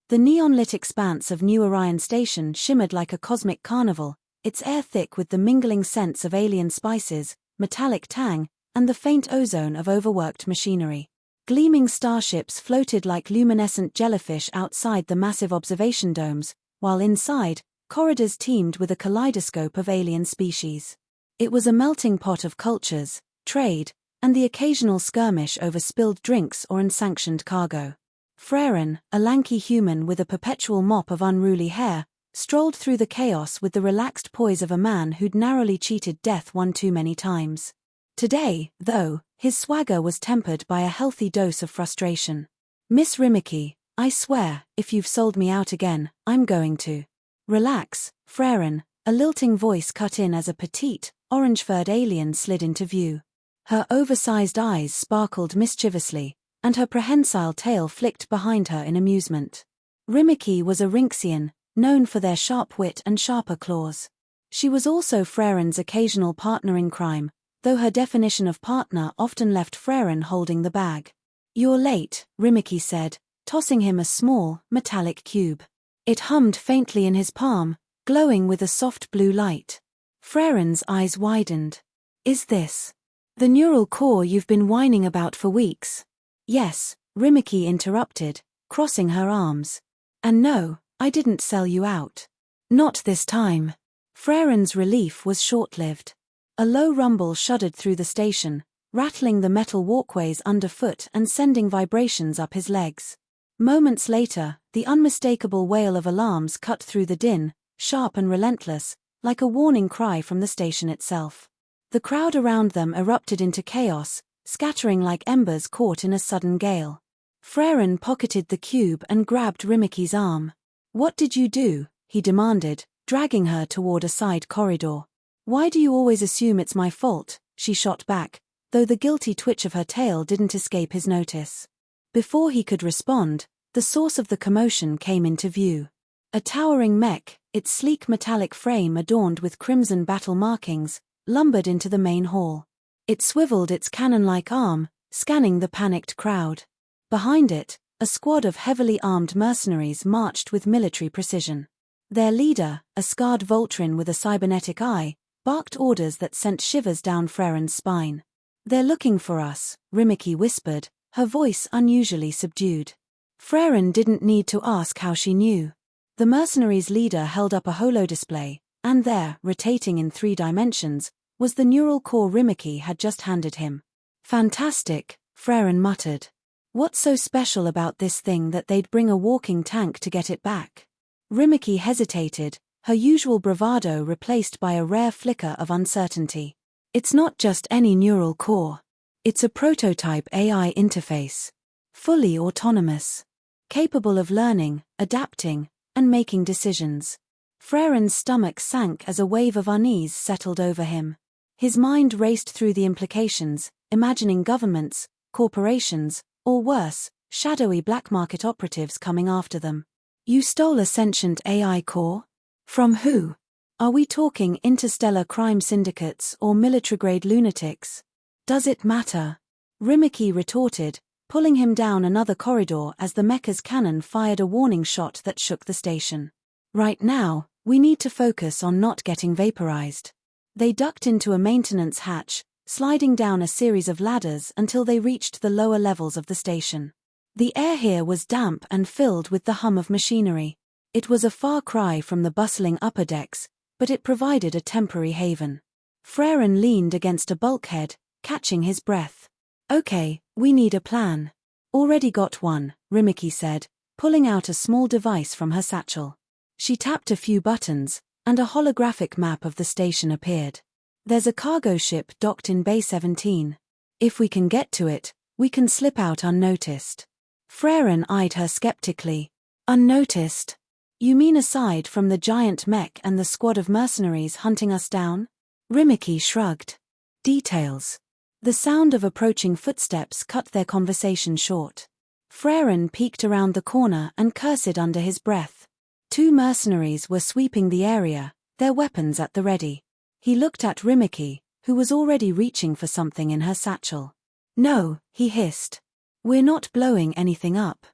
The neon-lit expanse of New Orion Station shimmered like a cosmic carnival, its air thick with the mingling scents of alien spices, metallic tang, and the faint ozone of overworked machinery. Gleaming starships floated like luminescent jellyfish outside the massive observation domes, while inside, corridors teemed with a kaleidoscope of alien species. It was a melting pot of cultures, trade, and the occasional skirmish over spilled drinks or unsanctioned cargo. Frairen, a lanky human with a perpetual mop of unruly hair, strolled through the chaos with the relaxed poise of a man who'd narrowly cheated death one too many times. Today, though, his swagger was tempered by a healthy dose of frustration. "Miss Rimiki, I swear, if you've sold me out again, I'm going to." "Relax, Frairen," a lilting voice cut in as a petite, orange-furred alien slid into view. Her oversized eyes sparkled mischievously, and her prehensile tail flicked behind her in amusement. Rimiki was a Rinxian, known for their sharp wit and sharper claws. She was also Frairen's occasional partner in crime, though her definition of partner often left Frairen holding the bag. "You're late," Rimiki said, tossing him a small, metallic cube. It hummed faintly in his palm, glowing with a soft blue light. Frairen's eyes widened. "Is this the neural core you've been whining about for weeks?" "Yes," Rimiki interrupted, crossing her arms. "And no, I didn't sell you out. Not this time." Frairen's relief was short-lived. A low rumble shuddered through the station, rattling the metal walkways underfoot and sending vibrations up his legs. Moments later, the unmistakable wail of alarms cut through the din, sharp and relentless, like a warning cry from the station itself. The crowd around them erupted into chaos, scattering like embers caught in a sudden gale. Frairen pocketed the cube and grabbed Rimiki's arm. "What did you do?" he demanded, dragging her toward a side corridor. "Why do you always assume it's my fault?" she shot back, though the guilty twitch of her tail didn't escape his notice. Before he could respond, the source of the commotion came into view. A towering mech, its sleek metallic frame adorned with crimson battle markings, lumbered into the main hall. It swiveled its cannon-like arm, scanning the panicked crowd. Behind it, a squad of heavily armed mercenaries marched with military precision. Their leader, a scarred Voltrin with a cybernetic eye, barked orders that sent shivers down Frairen's spine. "They're looking for us," Rimiki whispered, her voice unusually subdued. Frairen didn't need to ask how she knew. The mercenaries' leader held up a holodisplay, and there, rotating in 3 dimensions, was the neural core Rimiki had just handed him. "Fantastic," Frairen muttered. "What's so special about this thing that they'd bring a walking tank to get it back?" Rimiki hesitated, her usual bravado replaced by a rare flicker of uncertainty. "It's not just any neural core. It's a prototype AI interface. Fully autonomous. Capable of learning, adapting, and making decisions." Frairen's stomach sank as a wave of unease settled over him. His mind raced through the implications, imagining governments, corporations, or worse, shadowy black market operatives coming after them. "You stole a sentient AI core? From who? Are we talking interstellar crime syndicates or military-grade lunatics? Does it matter?" Rimiki retorted, pulling him down another corridor as the mecha's cannon fired a warning shot that shook the station. "Right now, we need to focus on not getting vaporized." They ducked into a maintenance hatch, sliding down a series of ladders until they reached the lower levels of the station. The air here was damp and filled with the hum of machinery. It was a far cry from the bustling upper decks, but it provided a temporary haven. Frairen leaned against a bulkhead, catching his breath. "Okay, we need a plan." "Already got one," Rimiki said, pulling out a small device from her satchel. She tapped a few buttons, and a holographic map of the station appeared. "There's a cargo ship docked in Bay 17. If we can get to it, we can slip out unnoticed." Frairen eyed her skeptically. "Unnoticed? You mean aside from the giant mech and the squad of mercenaries hunting us down?" Rimiki shrugged. "Details." The sound of approaching footsteps cut their conversation short. Frairen peeked around the corner and cursed under his breath. 2 mercenaries were sweeping the area, their weapons at the ready. He looked at Rimiki, who was already reaching for something in her satchel. "No," he hissed. "We're not blowing anything up.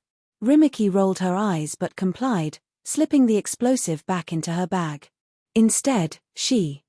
Rimiki rolled her eyes but complied, slipping the explosive back into her bag. Instead, she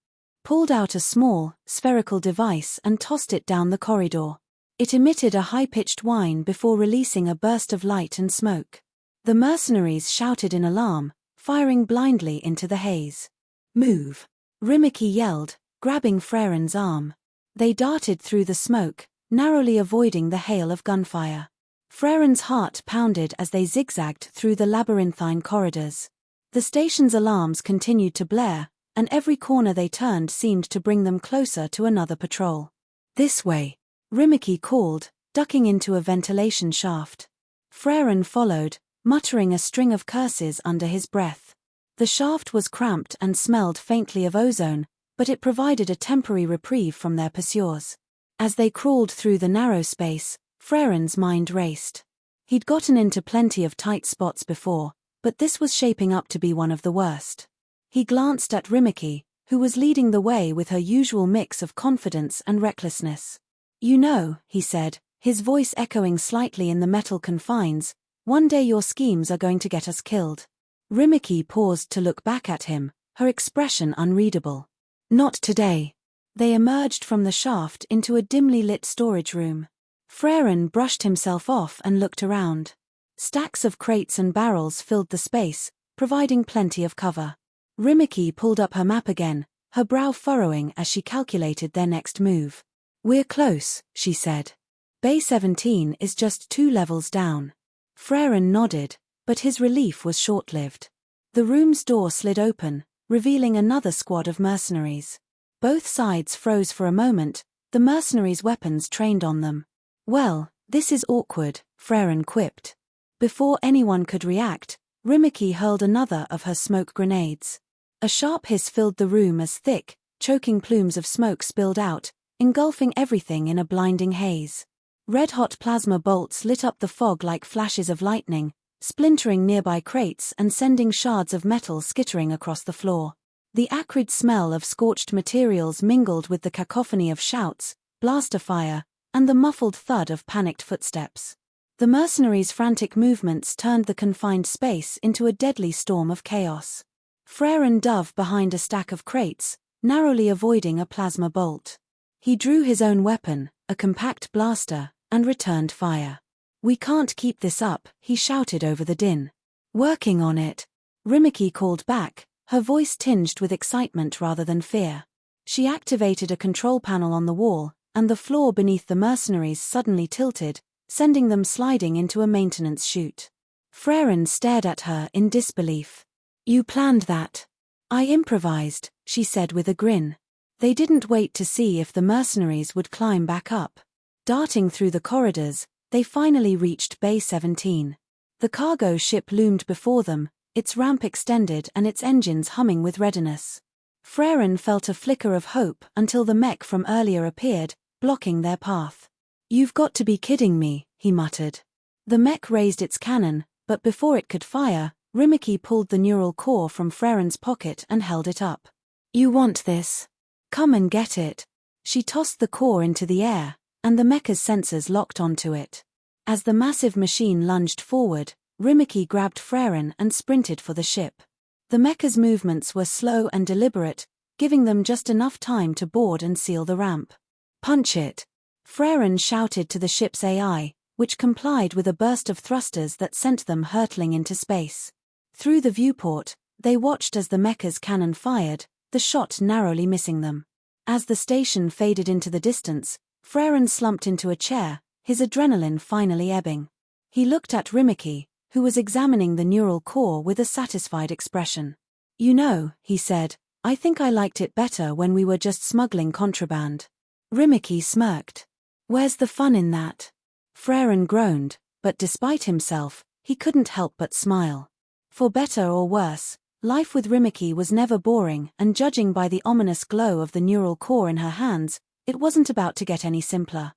pulled out a small, spherical device and tossed it down the corridor. It emitted a high-pitched whine before releasing a burst of light and smoke. The mercenaries shouted in alarm, firing blindly into the haze. "Move!" Rimiki yelled, grabbing Frairen's arm. They darted through the smoke, narrowly avoiding the hail of gunfire. Frairen's heart pounded as they zigzagged through the labyrinthine corridors. The station's alarms continued to blare, and every corner they turned seemed to bring them closer to another patrol. "This way," Rimiki called, ducking into a ventilation shaft. Frairen followed, muttering a string of curses under his breath. The shaft was cramped and smelled faintly of ozone, but it provided a temporary reprieve from their pursuers. As they crawled through the narrow space, Frairen's mind raced. He'd gotten into plenty of tight spots before, but this was shaping up to be one of the worst. He glanced at Rimiki, who was leading the way with her usual mix of confidence and recklessness. "You know," he said, his voice echoing slightly in the metal confines, "one day your schemes are going to get us killed." Rimiki paused to look back at him, her expression unreadable. "Not today." They emerged from the shaft into a dimly lit storage room. Frairen brushed himself off and looked around. Stacks of crates and barrels filled the space, providing plenty of cover. Rimiki pulled up her map again, her brow furrowing as she calculated their next move. "We're close," she said. "Bay 17 is just 2 levels down." Frairen nodded, but his relief was short-lived. The room's door slid open, revealing another squad of mercenaries. Both sides froze for a moment, the mercenaries' weapons trained on them. "Well, this is awkward," Frairen quipped. Before anyone could react, Rimiki hurled another of her smoke grenades. A sharp hiss filled the room as thick, choking plumes of smoke spilled out, engulfing everything in a blinding haze. Red-hot plasma bolts lit up the fog like flashes of lightning, splintering nearby crates and sending shards of metal skittering across the floor. The acrid smell of scorched materials mingled with the cacophony of shouts, blaster fire, and the muffled thud of panicked footsteps. The mercenaries' frantic movements turned the confined space into a deadly storm of chaos. Frairen dove behind a stack of crates, narrowly avoiding a plasma bolt. He drew his own weapon, a compact blaster, and returned fire. "We can't keep this up," he shouted over the din. "Working on it," Rimiki called back, her voice tinged with excitement rather than fear. She activated a control panel on the wall, and the floor beneath the mercenaries suddenly tilted, sending them sliding into a maintenance chute. Frairen stared at her in disbelief. "You planned that?" "I improvised," she said with a grin. They didn't wait to see if the mercenaries would climb back up. Darting through the corridors, they finally reached Bay 17. The cargo ship loomed before them, its ramp extended and its engines humming with readiness. Frairen felt a flicker of hope until the mech from earlier appeared, blocking their path. "You've got to be kidding me," he muttered. The mech raised its cannon, but before it could fire, Rimiki pulled the neural core from Frairen's pocket and held it up. "You want this? Come and get it." She tossed the core into the air, and the mecha's sensors locked onto it. As the massive machine lunged forward, Rimiki grabbed Frairen and sprinted for the ship. The mecha's movements were slow and deliberate, giving them just enough time to board and seal the ramp. "Punch it!" Frairen shouted to the ship's AI, which complied with a burst of thrusters that sent them hurtling into space. Through the viewport, they watched as the mecha's cannon fired, the shot narrowly missing them. As the station faded into the distance, Frairen slumped into a chair, his adrenaline finally ebbing. He looked at Rimiki, who was examining the neural core with a satisfied expression. "You know," he said, "I think I liked it better when we were just smuggling contraband." Rimiki smirked. "Where's the fun in that?" Frairen groaned, but despite himself, he couldn't help but smile. For better or worse, life with Rimiki was never boring, and judging by the ominous glow of the neural core in her hands, it wasn't about to get any simpler.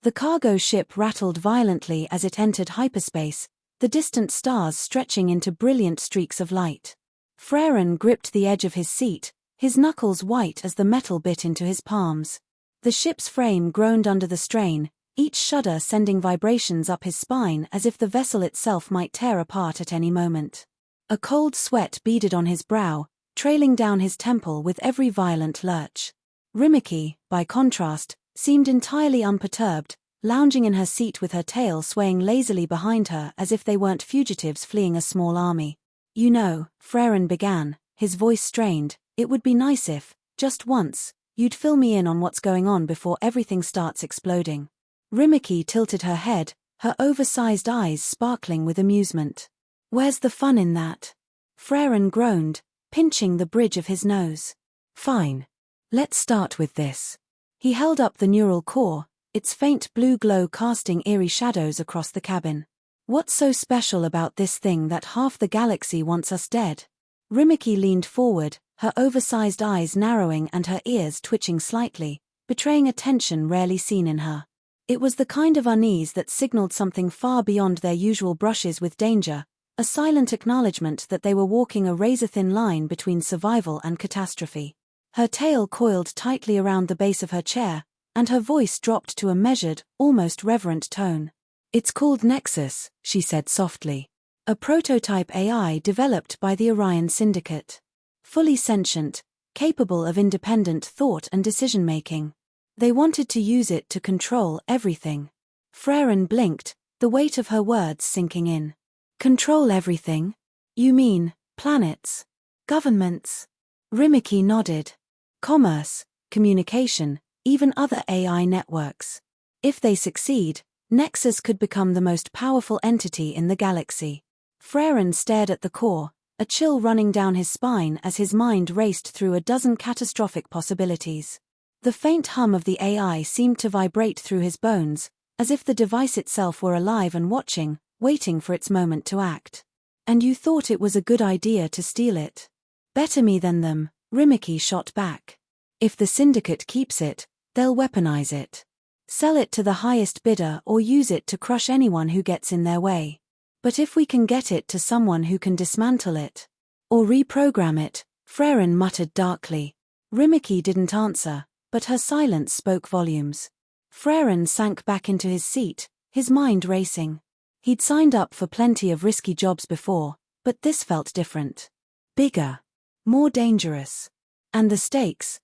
The cargo ship rattled violently as it entered hyperspace, the distant stars stretching into brilliant streaks of light. Frairen gripped the edge of his seat, his knuckles white as the metal bit into his palms. The ship's frame groaned under the strain, each shudder sending vibrations up his spine as if the vessel itself might tear apart at any moment. A cold sweat beaded on his brow, trailing down his temple with every violent lurch. Rimiki, by contrast, seemed entirely unperturbed, lounging in her seat with her tail swaying lazily behind her as if they weren't fugitives fleeing a small army. "You know," Frairen began, his voice strained, "it would be nice if, just once, you'd fill me in on what's going on before everything starts exploding." Rimiki tilted her head, her oversized eyes sparkling with amusement. "Where's the fun in that?" Frairen groaned, pinching the bridge of his nose. "Fine. Let's start with this." He held up the neural core, its faint blue glow casting eerie shadows across the cabin. "What's so special about this thing that half the galaxy wants us dead?" Rimiki leaned forward, her oversized eyes narrowing and her ears twitching slightly, betraying a tension rarely seen in her. It was the kind of unease that signaled something far beyond their usual brushes with danger, a silent acknowledgement that they were walking a razor-thin line between survival and catastrophe. Her tail coiled tightly around the base of her chair, and her voice dropped to a measured, almost reverent tone. "It's called Nexus," she said softly. "A prototype AI developed by the Orion Syndicate. Fully sentient, capable of independent thought and decision-making. They wanted to use it to control everything." Frairen blinked, the weight of her words sinking in. "Control everything? You mean, planets? Governments?" Rimiki nodded. "Commerce, communication, even other AI networks. If they succeed, Nexus could become the most powerful entity in the galaxy." Frairen stared at the core, a chill running down his spine as his mind raced through a dozen catastrophic possibilities. The faint hum of the AI seemed to vibrate through his bones, as if the device itself were alive and watching, waiting for its moment to act. "And you thought it was a good idea to steal it?" "Better me than them," Rimiki shot back. "If the Syndicate keeps it, they'll weaponize it. Sell it to the highest bidder or use it to crush anyone who gets in their way. But if we can get it to someone who can dismantle it, or reprogram it," Frairen muttered darkly. Rimiki didn't answer, but her silence spoke volumes. Frairen sank back into his seat, his mind racing. He'd signed up for plenty of risky jobs before, but this felt different. Bigger. More dangerous. And the stakes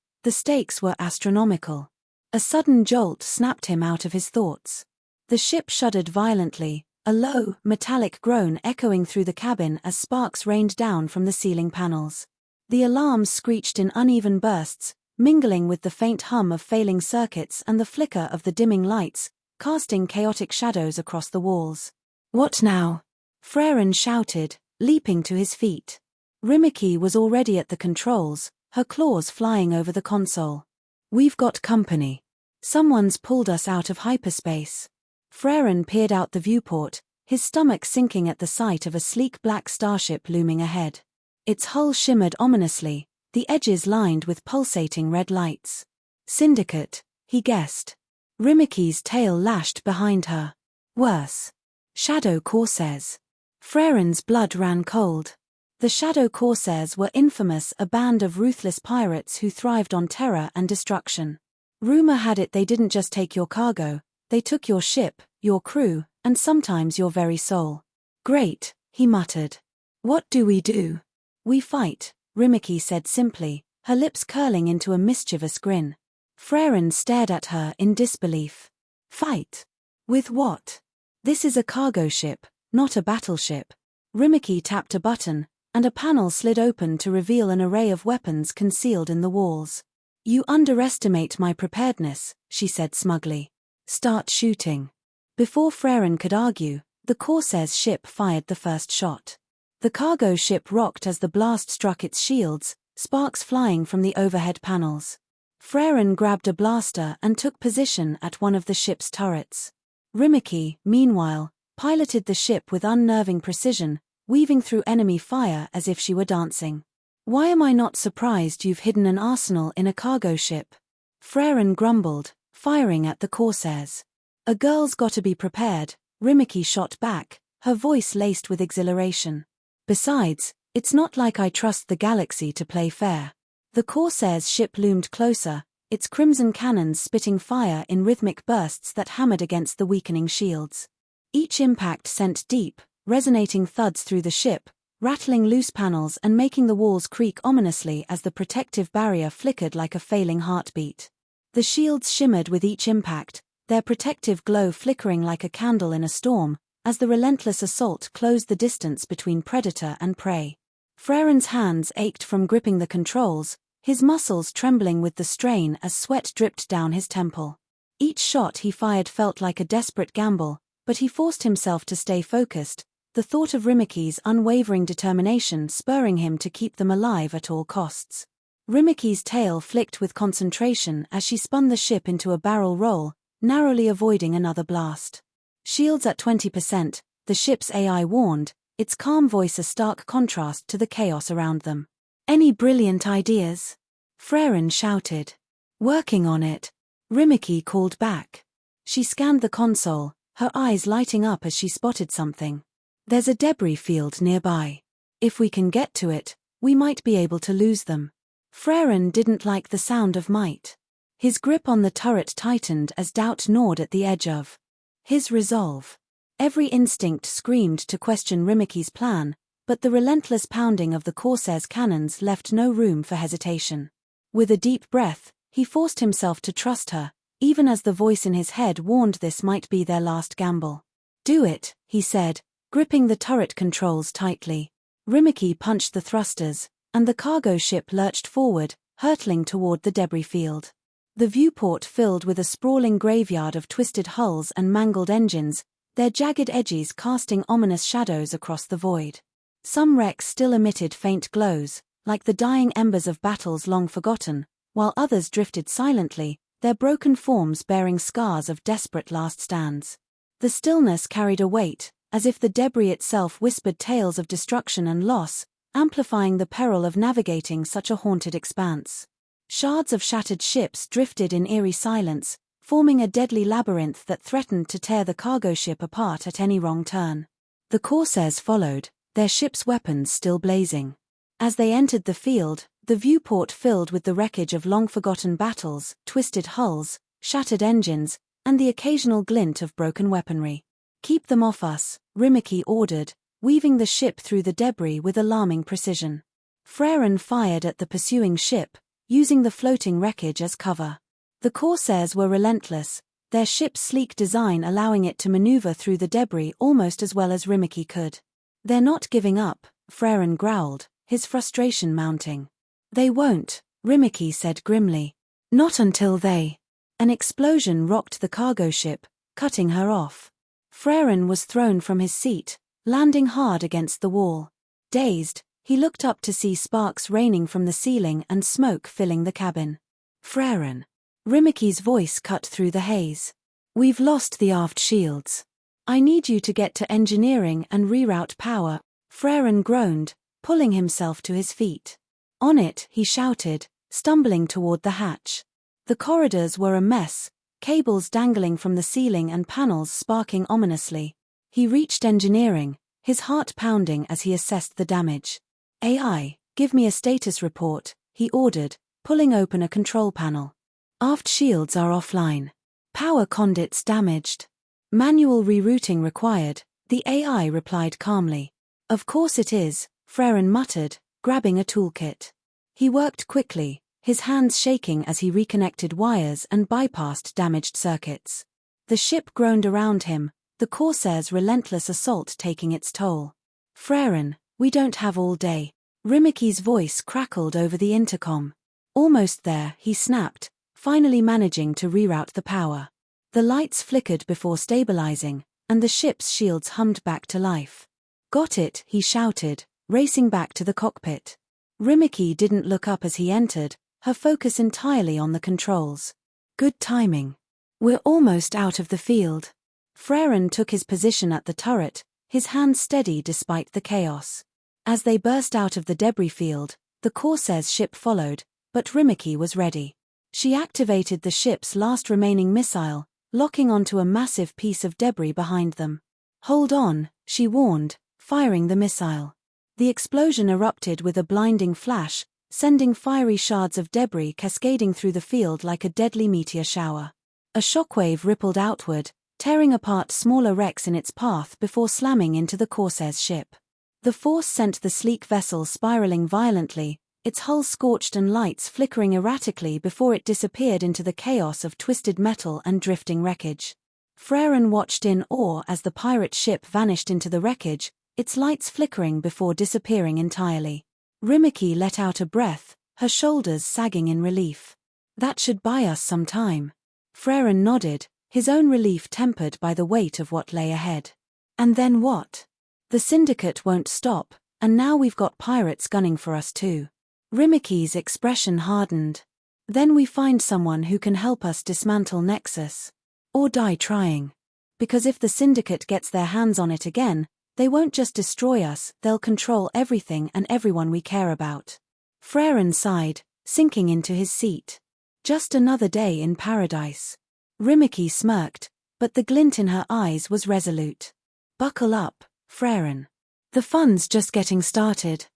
were astronomical. A sudden jolt snapped him out of his thoughts. The ship shuddered violently, a low, metallic groan echoing through the cabin as sparks rained down from the ceiling panels. The alarms screeched in uneven bursts, mingling with the faint hum of failing circuits and the flicker of the dimming lights, casting chaotic shadows across the walls. "What now?" Frairen shouted, leaping to his feet. Rimiki was already at the controls, her claws flying over the console. "We've got company. Someone's pulled us out of hyperspace." Frairen peered out the viewport, his stomach sinking at the sight of a sleek black starship looming ahead. Its hull shimmered ominously, the edges lined with pulsating red lights. "Syndicate," he guessed. Rimiki's tail lashed behind her. Worse. Shadow Corsairs. Frairen's blood ran cold. The Shadow Corsairs were infamous, a band of ruthless pirates who thrived on terror and destruction. Rumor had it they didn't just take your cargo, they took your ship, your crew, and sometimes your very soul. "Great," he muttered. "What do we do?" "We fight," Rimiki said simply, her lips curling into a mischievous grin. Frairen stared at her in disbelief. "Fight? With what? This is a cargo ship, not a battleship." Rimiki tapped a button, and a panel slid open to reveal an array of weapons concealed in the walls. "You underestimate my preparedness," she said smugly. "Start shooting." Before Frairen could argue, the Corsair's ship fired the first shot. The cargo ship rocked as the blast struck its shields, sparks flying from the overhead panels. Frairen grabbed a blaster and took position at one of the ship's turrets. Rimiki, meanwhile, piloted the ship with unnerving precision, weaving through enemy fire as if she were dancing. "Why am I not surprised you've hidden an arsenal in a cargo ship?" Frairen grumbled, firing at the Corsairs. "A girl's gotta be prepared," Rimiki shot back, her voice laced with exhilaration. "Besides, it's not like I trust the galaxy to play fair." The Corsair's ship loomed closer, its crimson cannons spitting fire in rhythmic bursts that hammered against the weakening shields. Each impact sent deep, resonating thuds through the ship, rattling loose panels and making the walls creak ominously as the protective barrier flickered like a failing heartbeat. The shields shimmered with each impact, their protective glow flickering like a candle in a storm, as the relentless assault closed the distance between predator and prey. Frairen's hands ached from gripping the controls, his muscles trembling with the strain as sweat dripped down his temple. Each shot he fired felt like a desperate gamble, but he forced himself to stay focused, the thought of Rimiki's unwavering determination spurring him to keep them alive at all costs. Rimiki's tail flicked with concentration as she spun the ship into a barrel roll, narrowly avoiding another blast. Shields at 20%, the ship's AI warned, its calm voice a stark contrast to the chaos around them. Any brilliant ideas? Frairen shouted. Working on it. Rimiki called back. She scanned the console, her eyes lighting up as she spotted something. There's a debris field nearby. If we can get to it, we might be able to lose them. Frairen didn't like the sound of might. His grip on the turret tightened as doubt gnawed at the edge of his resolve. Every instinct screamed to question Rimiki's plan, but the relentless pounding of the Corsair's cannons left no room for hesitation. With a deep breath, he forced himself to trust her, even as the voice in his head warned this might be their last gamble. Do it, he said, gripping the turret controls tightly. Rimiki punched the thrusters, and the cargo ship lurched forward, hurtling toward the debris field. The viewport filled with a sprawling graveyard of twisted hulls and mangled engines, their jagged edges casting ominous shadows across the void. Some wrecks still emitted faint glows, like the dying embers of battles long forgotten, while others drifted silently, their broken forms bearing scars of desperate last stands. The stillness carried a weight, as if the debris itself whispered tales of destruction and loss, amplifying the peril of navigating such a haunted expanse. Shards of shattered ships drifted in eerie silence, forming a deadly labyrinth that threatened to tear the cargo ship apart at any wrong turn. The Corsairs followed, their ship's weapons still blazing. As they entered the field, the viewport filled with the wreckage of long-forgotten battles, twisted hulls, shattered engines, and the occasional glint of broken weaponry. Keep them off us, Rimiki ordered, weaving the ship through the debris with alarming precision. Frairen fired at the pursuing ship, using the floating wreckage as cover. The Corsairs were relentless, their ship's sleek design allowing it to maneuver through the debris almost as well as Rimiki could. They're not giving up, Frairen growled, his frustration mounting. They won't, Rimiki said grimly. Not until they. An explosion rocked the cargo ship, cutting her off. Frairen was thrown from his seat, landing hard against the wall. Dazed, he looked up to see sparks raining from the ceiling and smoke filling the cabin. Frairen. Rimiki's voice cut through the haze. We've lost the aft shields. I need you to get to engineering and reroute power. Frairen groaned, pulling himself to his feet. On it, he shouted, stumbling toward the hatch. The corridors were a mess, cables dangling from the ceiling and panels sparking ominously. He reached engineering, his heart pounding as he assessed the damage. AI, give me a status report, he ordered, pulling open a control panel. Aft shields are offline. Power conduits damaged. Manual rerouting required, the AI replied calmly. Of course it is, Frairen muttered, grabbing a toolkit. He worked quickly, his hands shaking as he reconnected wires and bypassed damaged circuits. The ship groaned around him, the Corsair's relentless assault taking its toll. Frairen, we don't have all day. Rimiki's voice crackled over the intercom. Almost there, he snapped, finally managing to reroute the power. The lights flickered before stabilizing, and the ship's shields hummed back to life. Got it, he shouted, racing back to the cockpit. Rimiki didn't look up as he entered, her focus entirely on the controls. Good timing. We're almost out of the field. Frairen took his position at the turret, his hands steady despite the chaos. As they burst out of the debris field, the Corsair's ship followed, but Rimiki was ready. She activated the ship's last remaining missile, locking onto a massive piece of debris behind them. Hold on, she warned, firing the missile. The explosion erupted with a blinding flash, sending fiery shards of debris cascading through the field like a deadly meteor shower. A shockwave rippled outward, tearing apart smaller wrecks in its path before slamming into the corsair's ship. The force sent the sleek vessel spiraling violently, its hull scorched and lights flickering erratically before it disappeared into the chaos of twisted metal and drifting wreckage. Frairen watched in awe as the pirate ship vanished into the wreckage, its lights flickering before disappearing entirely. Rimiki let out a breath, her shoulders sagging in relief. That should buy us some time. Frairen nodded, his own relief tempered by the weight of what lay ahead. And then what? The Syndicate won't stop, and now we've got pirates gunning for us too. Rimiki's expression hardened. Then we find someone who can help us dismantle Nexus. Or die trying. Because if the Syndicate gets their hands on it again, they won't just destroy us, they'll control everything and everyone we care about. Frairen sighed, sinking into his seat. Just another day in paradise. Rimiki smirked, but the glint in her eyes was resolute. Buckle up, Frairen. The fun's just getting started.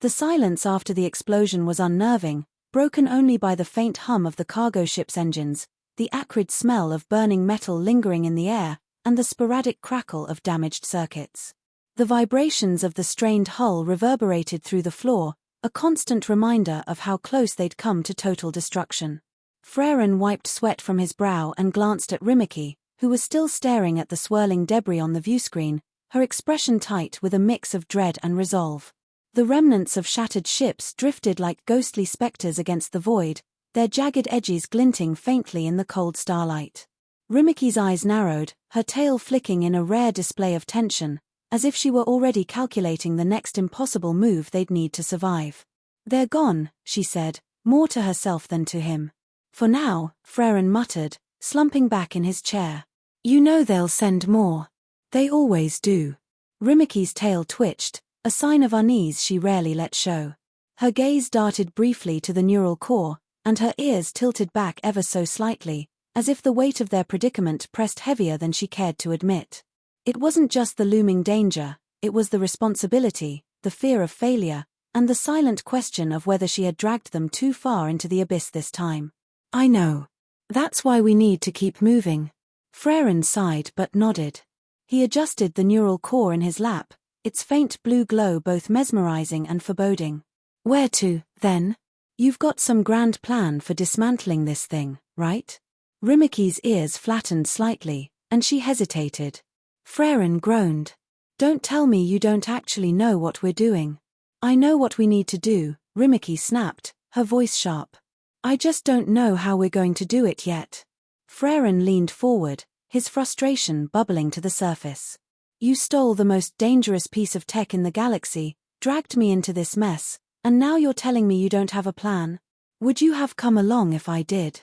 The silence after the explosion was unnerving, broken only by the faint hum of the cargo ship's engines, the acrid smell of burning metal lingering in the air, and the sporadic crackle of damaged circuits. The vibrations of the strained hull reverberated through the floor, a constant reminder of how close they'd come to total destruction. Frairen wiped sweat from his brow and glanced at Rimiki, who was still staring at the swirling debris on the viewscreen, her expression tight with a mix of dread and resolve. The remnants of shattered ships drifted like ghostly specters against the void, their jagged edges glinting faintly in the cold starlight. Rimiki's eyes narrowed, her tail flicking in a rare display of tension, as if she were already calculating the next impossible move they'd need to survive. They're gone, she said, more to herself than to him. For now, Frairen muttered, slumping back in his chair. You know they'll send more. They always do. Rimiki's tail twitched, a sign of unease she rarely let show. Her gaze darted briefly to the neural core, and her ears tilted back ever so slightly, as if the weight of their predicament pressed heavier than she cared to admit. It wasn't just the looming danger, it was the responsibility, the fear of failure, and the silent question of whether she had dragged them too far into the abyss this time. I know. That's why we need to keep moving. Frairen sighed but nodded. He adjusted the neural core in his lap, its faint blue glow both mesmerizing and foreboding. Where to, then? You've got some grand plan for dismantling this thing, right? Rimiki's ears flattened slightly, and she hesitated. Frairen groaned. Don't tell me you don't actually know what we're doing. I know what we need to do, Rimiki snapped, her voice sharp. I just don't know how we're going to do it yet. Frairen leaned forward, his frustration bubbling to the surface. You stole the most dangerous piece of tech in the galaxy, dragged me into this mess, and now you're telling me you don't have a plan? Would you have come along if I did?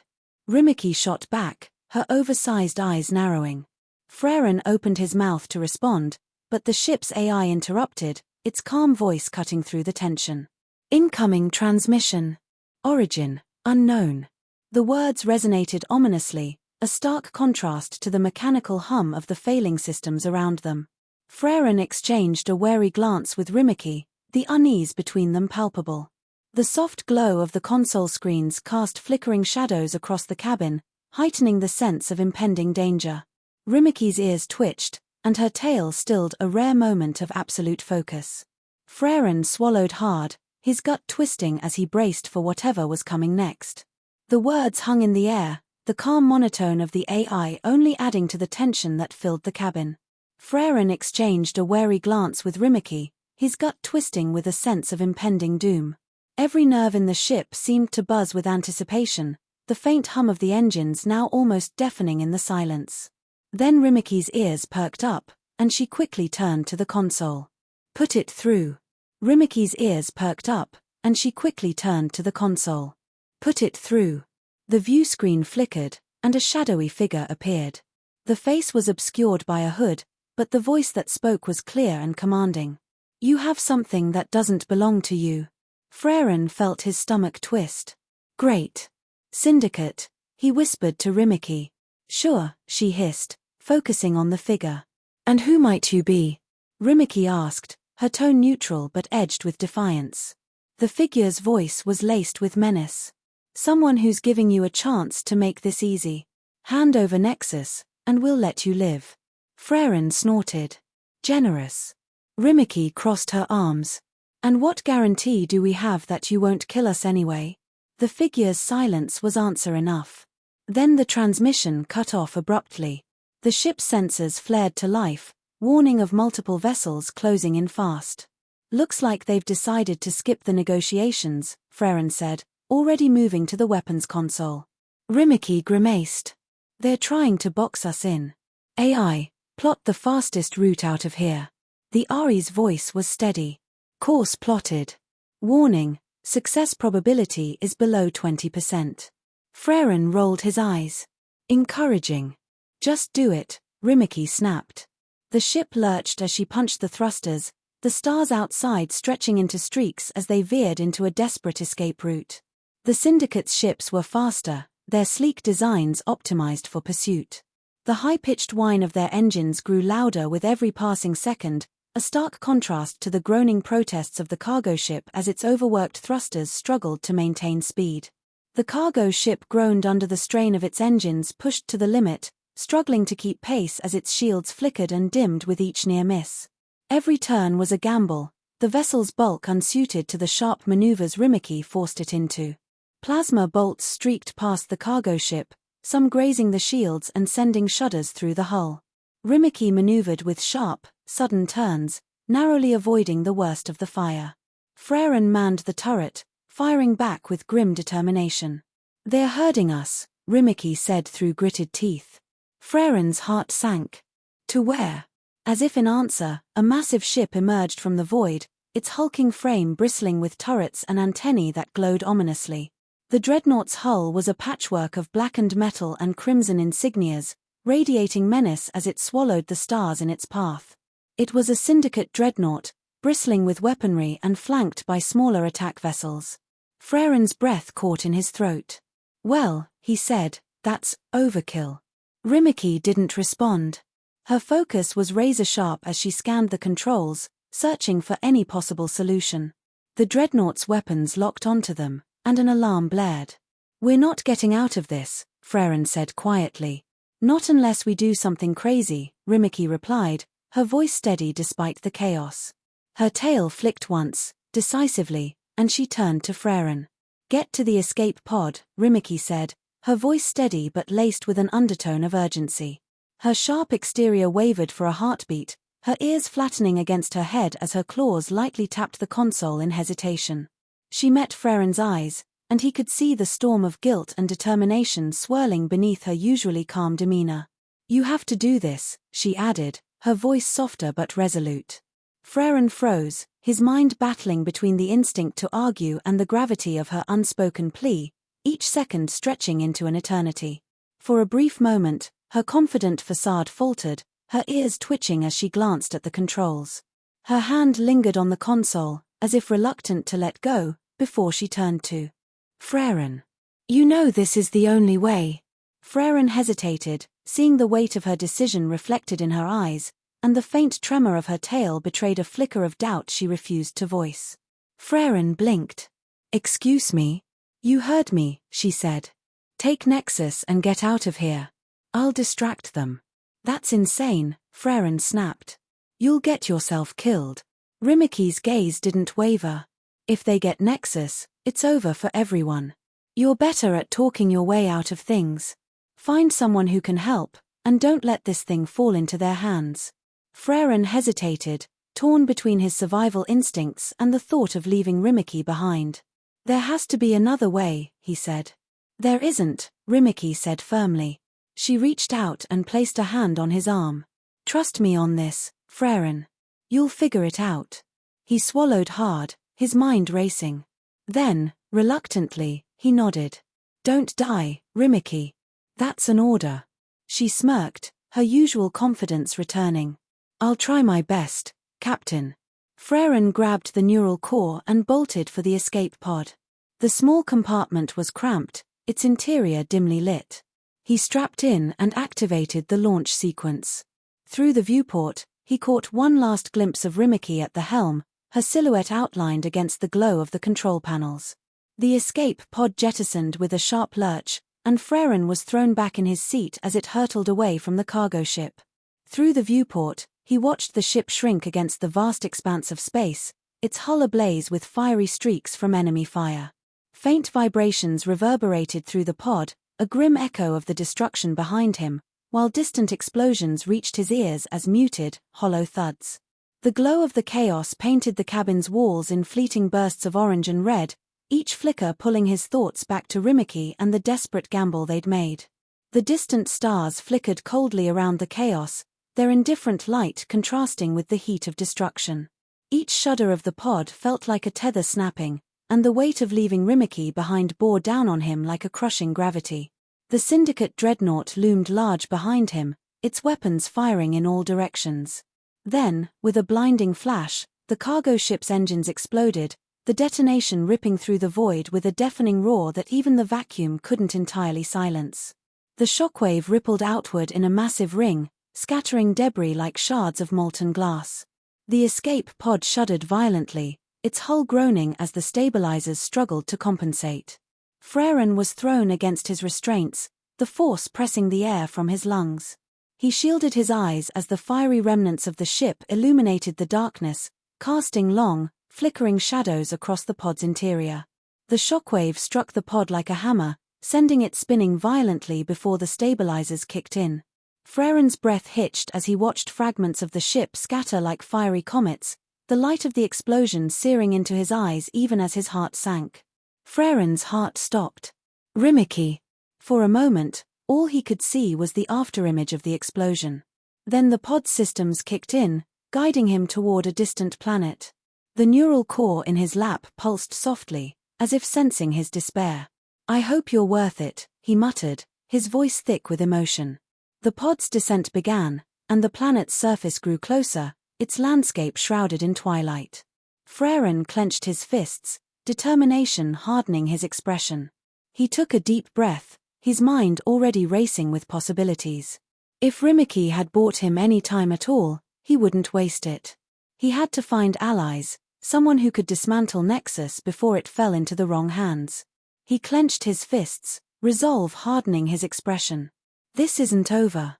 Rimiki shot back, her oversized eyes narrowing. Frairen opened his mouth to respond, but the ship's AI interrupted, its calm voice cutting through the tension. Incoming transmission. Origin, unknown. The words resonated ominously, a stark contrast to the mechanical hum of the failing systems around them. Frairen exchanged a wary glance with Rimiki, the unease between them palpable. The soft glow of the console screens cast flickering shadows across the cabin, heightening the sense of impending danger. Rimiki's ears twitched, and her tail stilled a rare moment of absolute focus. Frairen swallowed hard, his gut twisting as he braced for whatever was coming next. The words hung in the air, the calm monotone of the AI only adding to the tension that filled the cabin. Frairen exchanged a wary glance with Rimiki, his gut twisting with a sense of impending doom. Every nerve in the ship seemed to buzz with anticipation, the faint hum of the engines now almost deafening in the silence. Then Rimiki's ears perked up, and she quickly turned to the console. Put it through. Rimiki's ears perked up, and she quickly turned to the console. Put it through. The view screen flickered, and a shadowy figure appeared. The face was obscured by a hood, but the voice that spoke was clear and commanding. You have something that doesn't belong to you. Frairen felt his stomach twist. Great. Syndicate, he whispered to Rimiki. Sure, she hissed, focusing on the figure. And who might you be? Rimiki asked, her tone neutral but edged with defiance. The figure's voice was laced with menace. "Someone who's giving you a chance to make this easy. Hand over Nexus, and we'll let you live." Frairen snorted. "Generous." Rimiki crossed her arms. "And what guarantee do we have that you won't kill us anyway?" The figure's silence was answer enough. Then the transmission cut off abruptly. The ship's sensors flared to life, warning of multiple vessels closing in fast. "Looks like they've decided to skip the negotiations," Frairen said, already moving to the weapons console. Rimiki grimaced. "They're trying to box us in. AI, plot the fastest route out of here." The Ari's voice was steady. "Course plotted. Warning, success probability is below 20%. Frairen rolled his eyes. "Encouraging." "Just do it," Rimiki snapped. The ship lurched as she punched the thrusters, the stars outside stretching into streaks as they veered into a desperate escape route. The Syndicate's ships were faster, their sleek designs optimized for pursuit. The high-pitched whine of their engines grew louder with every passing second, a stark contrast to the groaning protests of the cargo ship as its overworked thrusters struggled to maintain speed. The cargo ship groaned under the strain of its engines pushed to the limit, struggling to keep pace as its shields flickered and dimmed with each near miss. Every turn was a gamble, the vessel's bulk unsuited to the sharp maneuvers Rimiki forced it into. Plasma bolts streaked past the cargo ship, some grazing the shields and sending shudders through the hull. Rimiki maneuvered with sharp, sudden turns, narrowly avoiding the worst of the fire. Frairen manned the turret, firing back with grim determination. "They're herding us," Rimiki said through gritted teeth. Frairen's heart sank. "To where?" As if in answer, a massive ship emerged from the void, its hulking frame bristling with turrets and antennae that glowed ominously. The dreadnought's hull was a patchwork of blackened metal and crimson insignias, radiating menace as it swallowed the stars in its path. It was a Syndicate dreadnought, bristling with weaponry and flanked by smaller attack vessels. Frairen's breath caught in his throat. "Well," he said, "that's overkill." Rimiki didn't respond. Her focus was razor-sharp as she scanned the controls, searching for any possible solution. The dreadnought's weapons locked onto them, and an alarm blared. "We're not getting out of this," Frairen said quietly. "Not unless we do something crazy," Rimiki replied, her voice steady despite the chaos. Her tail flicked once, decisively, and she turned to Frairen. "Get to the escape pod," Rimiki said, her voice steady but laced with an undertone of urgency. Her sharp exterior wavered for a heartbeat, her ears flattening against her head as her claws lightly tapped the console in hesitation. She met Frairen's eyes, and he could see the storm of guilt and determination swirling beneath her usually calm demeanor. "You have to do this," she added, her voice softer but resolute. Frairen froze, his mind battling between the instinct to argue and the gravity of her unspoken plea, each second stretching into an eternity. For a brief moment, her confident facade faltered, her ears twitching as she glanced at the controls. Her hand lingered on the console, as if reluctant to let go, before she turned to Frairen. "You know this is the only way." Frairen hesitated, seeing the weight of her decision reflected in her eyes, and the faint tremor of her tail betrayed a flicker of doubt she refused to voice. Frairen blinked. "Excuse me?" "You heard me," she said. "Take Nexus and get out of here. I'll distract them." "That's insane," Frairen snapped. "You'll get yourself killed." Rimiki's gaze didn't waver. "If they get Nexus, it's over for everyone. You're better at talking your way out of things. Find someone who can help, and don't let this thing fall into their hands." Frairen hesitated, torn between his survival instincts and the thought of leaving Rimiki behind. "There has to be another way," he said. "There isn't," Rimiki said firmly. She reached out and placed a hand on his arm. "Trust me on this, Frairen. You'll figure it out." He swallowed hard, his mind racing. Then, reluctantly, he nodded. "Don't die, Rimiki. That's an order." She smirked, her usual confidence returning. "I'll try my best, Captain." Frairen grabbed the neural core and bolted for the escape pod. The small compartment was cramped, its interior dimly lit. He strapped in and activated the launch sequence. Through the viewport, he caught one last glimpse of Rimiki at the helm, her silhouette outlined against the glow of the control panels. The escape pod jettisoned with a sharp lurch, and Frairen was thrown back in his seat as it hurtled away from the cargo ship. Through the viewport, he watched the ship shrink against the vast expanse of space, its hull ablaze with fiery streaks from enemy fire. Faint vibrations reverberated through the pod, a grim echo of the destruction behind him, while distant explosions reached his ears as muted, hollow thuds. The glow of the chaos painted the cabin's walls in fleeting bursts of orange and red, each flicker pulling his thoughts back to Rimiki and the desperate gamble they'd made. The distant stars flickered coldly around the chaos, their indifferent light contrasting with the heat of destruction. Each shudder of the pod felt like a tether snapping, and the weight of leaving Rimiki behind bore down on him like a crushing gravity. The Syndicate dreadnought loomed large behind him, its weapons firing in all directions. Then, with a blinding flash, the cargo ship's engines exploded, the detonation ripping through the void with a deafening roar that even the vacuum couldn't entirely silence. The shockwave rippled outward in a massive ring, scattering debris like shards of molten glass. The escape pod shuddered violently, its hull groaning as the stabilizers struggled to compensate. Frairen was thrown against his restraints, the force pressing the air from his lungs. He shielded his eyes as the fiery remnants of the ship illuminated the darkness, casting long, flickering shadows across the pod's interior. The shockwave struck the pod like a hammer, sending it spinning violently before the stabilizers kicked in. Frairen's breath hitched as he watched fragments of the ship scatter like fiery comets, the light of the explosion searing into his eyes even as his heart sank. Frairen's heart stopped. Rimiki. For a moment, all he could see was the afterimage of the explosion. Then the pod systems kicked in, guiding him toward a distant planet. The neural core in his lap pulsed softly, as if sensing his despair. "I hope you're worth it," he muttered, his voice thick with emotion. The pod's descent began, and the planet's surface grew closer, its landscape shrouded in twilight. Frairen clenched his fists, determination hardening his expression. He took a deep breath, his mind already racing with possibilities. If Rimiki had bought him any time at all, he wouldn't waste it. He had to find allies, someone who could dismantle Nexus before it fell into the wrong hands. He clenched his fists, resolve hardening his expression. This isn't over.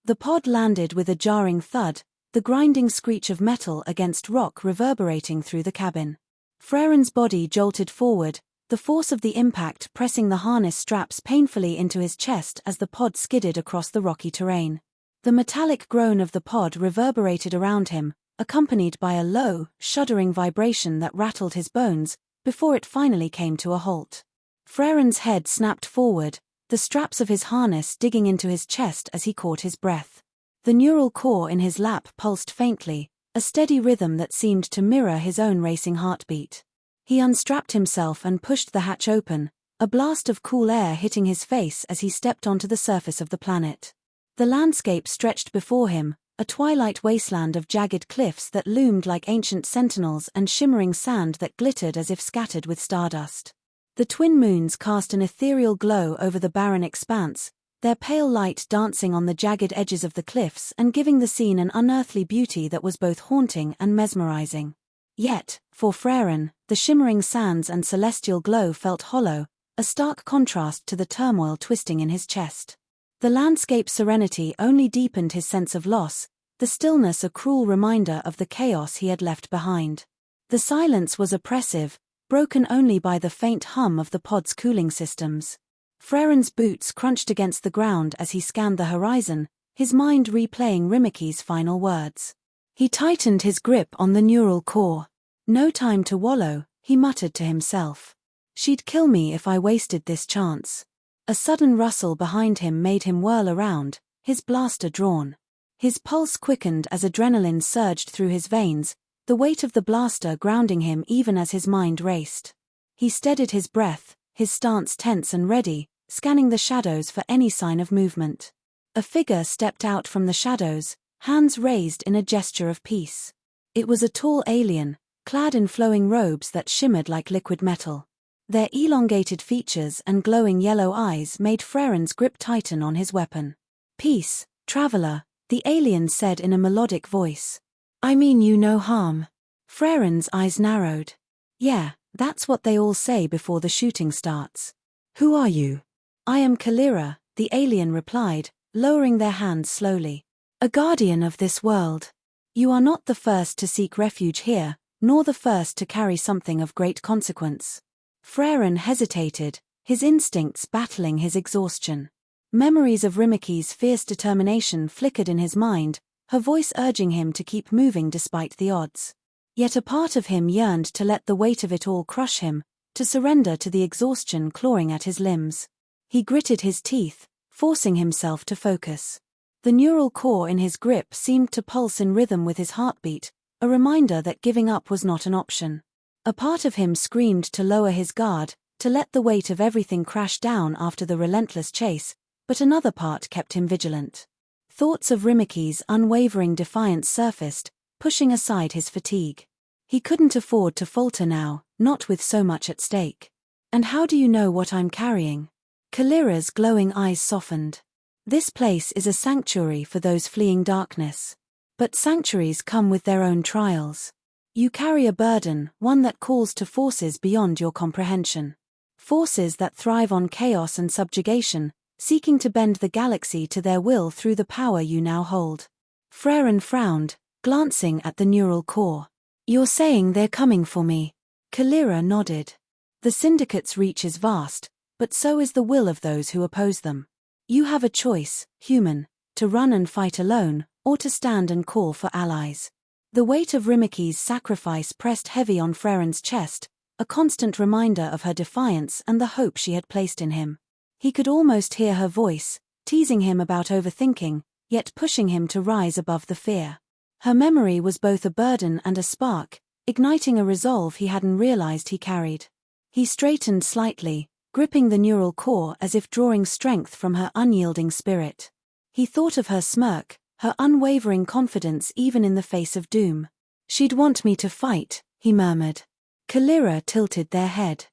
The pod landed with a jarring thud, the grinding screech of metal against rock reverberating through the cabin. Frairen's body jolted forward, the force of the impact pressing the harness straps painfully into his chest as the pod skidded across the rocky terrain. The metallic groan of the pod reverberated around him, accompanied by a low, shuddering vibration that rattled his bones, before it finally came to a halt. Frairen's head snapped forward, the straps of his harness digging into his chest as he caught his breath. The neural core in his lap pulsed faintly, a steady rhythm that seemed to mirror his own racing heartbeat. He unstrapped himself and pushed the hatch open, a blast of cool air hitting his face as he stepped onto the surface of the planet. The landscape stretched before him, a twilight wasteland of jagged cliffs that loomed like ancient sentinels and shimmering sand that glittered as if scattered with stardust. The twin moons cast an ethereal glow over the barren expanse, their pale light dancing on the jagged edges of the cliffs and giving the scene an unearthly beauty that was both haunting and mesmerizing. Yet, for Frairen, the shimmering sands and celestial glow felt hollow, a stark contrast to the turmoil twisting in his chest. The landscape's serenity only deepened his sense of loss, the stillness a cruel reminder of the chaos he had left behind. The silence was oppressive, broken only by the faint hum of the pod's cooling systems. Frairen's boots crunched against the ground as he scanned the horizon, his mind replaying Rimiki's final words. He tightened his grip on the neural core. "No time to wallow," he muttered to himself. "She'd kill me if I wasted this chance." A sudden rustle behind him made him whirl around, his blaster drawn. His pulse quickened as adrenaline surged through his veins, the weight of the blaster grounding him even as his mind raced. He steadied his breath, his stance tense and ready, scanning the shadows for any sign of movement. A figure stepped out from the shadows, hands raised in a gesture of peace. It was a tall alien, clad in flowing robes that shimmered like liquid metal. Their elongated features and glowing yellow eyes made Frairen's grip tighten on his weapon. "Peace, traveler," the alien said in a melodic voice. "I mean you no harm." Frairen's eyes narrowed. Yeah, that's what they all say before the shooting starts. Who are you? I am Kalira, the alien replied, lowering their hands slowly. A guardian of this world. You are not the first to seek refuge here, nor the first to carry something of great consequence. Frairen hesitated, his instincts battling his exhaustion. Memories of Rimiki's fierce determination flickered in his mind, her voice urging him to keep moving despite the odds. Yet a part of him yearned to let the weight of it all crush him, to surrender to the exhaustion clawing at his limbs. He gritted his teeth, forcing himself to focus. The neural core in his grip seemed to pulse in rhythm with his heartbeat, a reminder that giving up was not an option. A part of him screamed to lower his guard, to let the weight of everything crash down after the relentless chase, but another part kept him vigilant. Thoughts of Rimiki's unwavering defiance surfaced, pushing aside his fatigue. He couldn't afford to falter now, not with so much at stake. And how do you know what I'm carrying? Kalira's glowing eyes softened. This place is a sanctuary for those fleeing darkness. But sanctuaries come with their own trials. You carry a burden, one that calls to forces beyond your comprehension. Forces that thrive on chaos and subjugation, seeking to bend the galaxy to their will through the power you now hold. Frairen frowned, glancing at the neural core. You're saying they're coming for me? Kalira nodded. The Syndicate's reach is vast, but so is the will of those who oppose them. You have a choice, human, to run and fight alone, or to stand and call for allies. The weight of Rimiki's sacrifice pressed heavy on Frairen's chest, a constant reminder of her defiance and the hope she had placed in him. He could almost hear her voice, teasing him about overthinking, yet pushing him to rise above the fear. Her memory was both a burden and a spark, igniting a resolve he hadn't realized he carried. He straightened slightly, gripping the neural core as if drawing strength from her unyielding spirit. He thought of her smirk, her unwavering confidence even in the face of doom. She'd want me to fight, he murmured. Kalira tilted their head.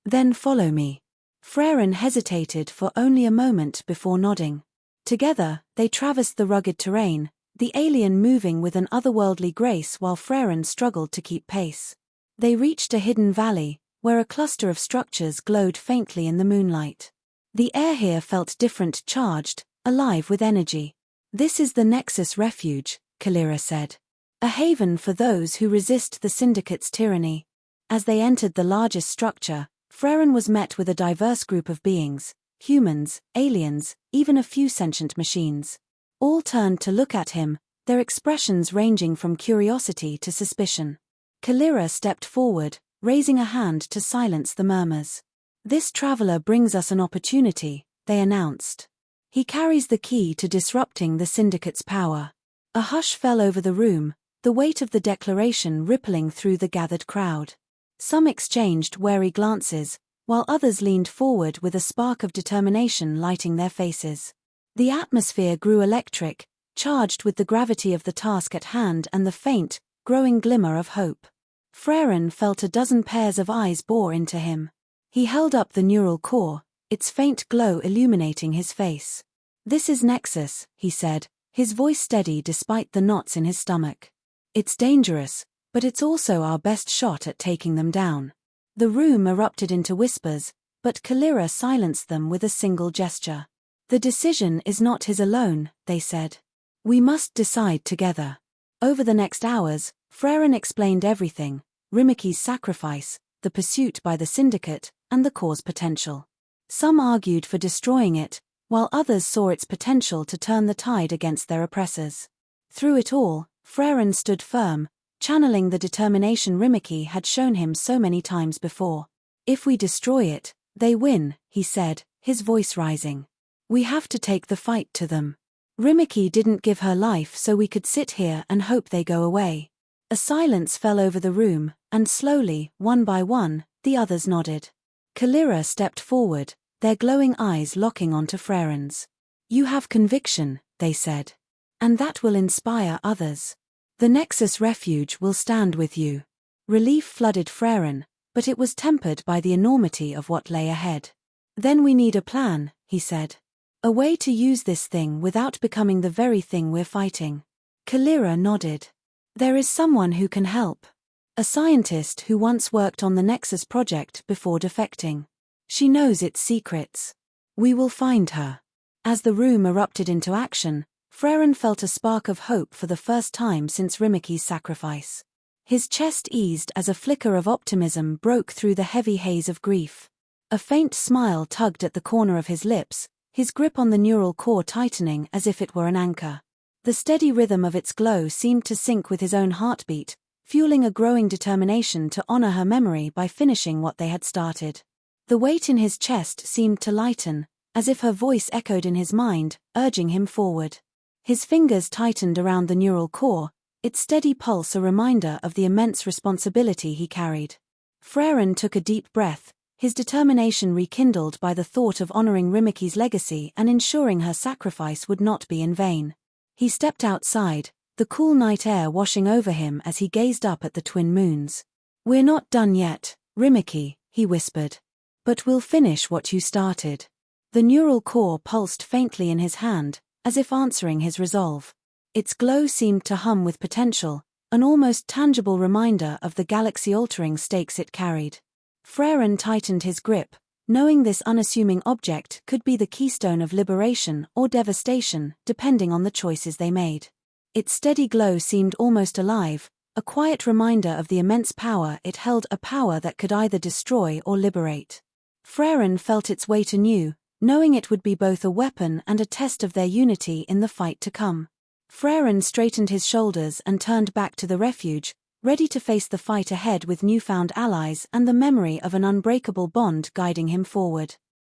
Then follow me. Frairen hesitated for only a moment before nodding. Together, they traversed the rugged terrain, the alien moving with an otherworldly grace while Frairen struggled to keep pace. They reached a hidden valley, where a cluster of structures glowed faintly in the moonlight. The air here felt different, charged, alive with energy. This is the Nexus Refuge, Kalira said. A haven for those who resist the Syndicate's tyranny. As they entered the largest structure, Frairen was met with a diverse group of beings, humans, aliens, even a few sentient machines. All turned to look at him, their expressions ranging from curiosity to suspicion. Kalira stepped forward, raising a hand to silence the murmurs. This traveler brings us an opportunity, they announced. He carries the key to disrupting the Syndicate's power. A hush fell over the room, the weight of the declaration rippling through the gathered crowd. Some exchanged wary glances, while others leaned forward with a spark of determination lighting their faces. The atmosphere grew electric, charged with the gravity of the task at hand and the faint, growing glimmer of hope. Frairen felt a dozen pairs of eyes bore into him. He held up the neural core, its faint glow illuminating his face. This is Nexus, he said, his voice steady despite the knots in his stomach. It's dangerous, but it's also our best shot at taking them down. The room erupted into whispers, but Kalira silenced them with a single gesture. The decision is not his alone, they said. We must decide together. Over the next hours, Frairen explained everything, Rimiki's sacrifice, the pursuit by the Syndicate, and the core's potential. Some argued for destroying it, while others saw its potential to turn the tide against their oppressors. Through it all, Frairen stood firm, channeling the determination Rimiki had shown him so many times before. If we destroy it, they win, he said, his voice rising. We have to take the fight to them. Rimiki didn't give her life so we could sit here and hope they go away. A silence fell over the room, and slowly, one by one, the others nodded. Kalira stepped forward, their glowing eyes locking onto Frairen's. You have conviction, they said. And that will inspire others. The Nexus Refuge will stand with you. Relief flooded Frairen, but it was tempered by the enormity of what lay ahead. Then we need a plan, he said. A way to use this thing without becoming the very thing we're fighting. Kalira nodded. There is someone who can help. A scientist who once worked on the Nexus project before defecting. She knows its secrets. We will find her. As the room erupted into action, Frairen felt a spark of hope for the first time since Rimiki's sacrifice. His chest eased as a flicker of optimism broke through the heavy haze of grief. A faint smile tugged at the corner of his lips, his grip on the neural core tightening as if it were an anchor. The steady rhythm of its glow seemed to sync with his own heartbeat, fueling a growing determination to honor her memory by finishing what they had started. The weight in his chest seemed to lighten, as if her voice echoed in his mind, urging him forward. His fingers tightened around the neural core, its steady pulse a reminder of the immense responsibility he carried. Frairen took a deep breath, his determination rekindled by the thought of honoring Rimiki's legacy and ensuring her sacrifice would not be in vain. He stepped outside, the cool night air washing over him as he gazed up at the twin moons. "We're not done yet, Rimiki," he whispered. "But we'll finish what you started." The neural core pulsed faintly in his hand, as if answering his resolve. Its glow seemed to hum with potential, an almost tangible reminder of the galaxy-altering stakes it carried. Frairen tightened his grip, knowing this unassuming object could be the keystone of liberation or devastation, depending on the choices they made. Its steady glow seemed almost alive, a quiet reminder of the immense power it held, a power that could either destroy or liberate. Frairen felt its weight anew, knowing it would be both a weapon and a test of their unity in the fight to come. Frairen straightened his shoulders and turned back to the refuge, ready to face the fight ahead with newfound allies and the memory of an unbreakable bond guiding him forward.